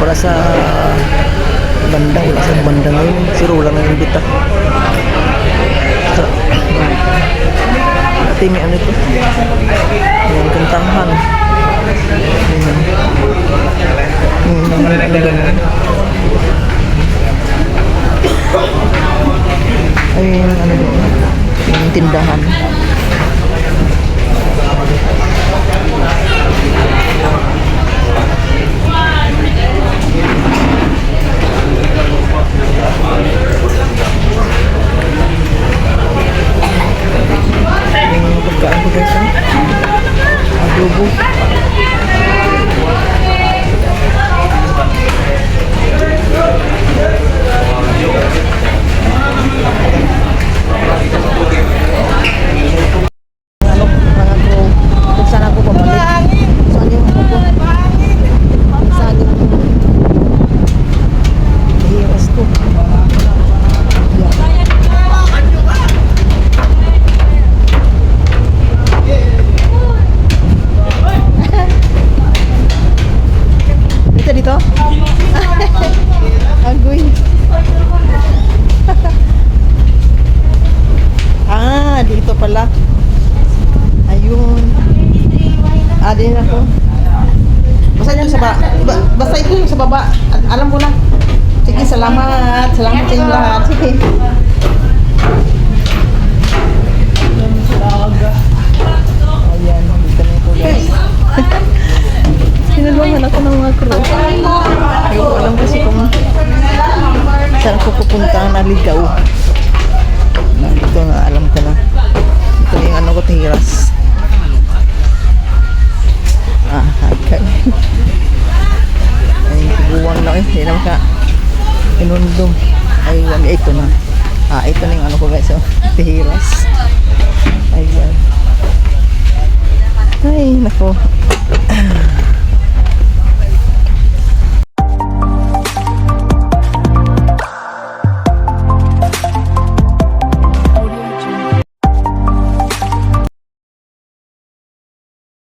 wala sa banda, wala sa banda ngayon. Si Rola na yung bita. Ate, may ano ito? Yung kantangan. Ano ganun? Ay, ano dito? Yung tindahan. Yung pagkaan ko guys, adobo. Dito? Agoy. Dito pala. Ayun. Din ako. Basta yung sa baba. Basta ito yung sa baba. Alam ko na. Sige, salamat. Salamat sa inyo lahat. Sige. Ayan. Dito na ito guys. Sinulungan ako ng mga crew. Ayaw ko alam kasi kung saan ko pupunta na ligaw. Dito na, alam ko na. Ito yung ano ko, tiras. Okay. Ay, tibuwang lang eh. Hindi naman ka inundong. Ay, ito na. Ito na yung ano ko guys. Tiras. Ayan. Ay, nako.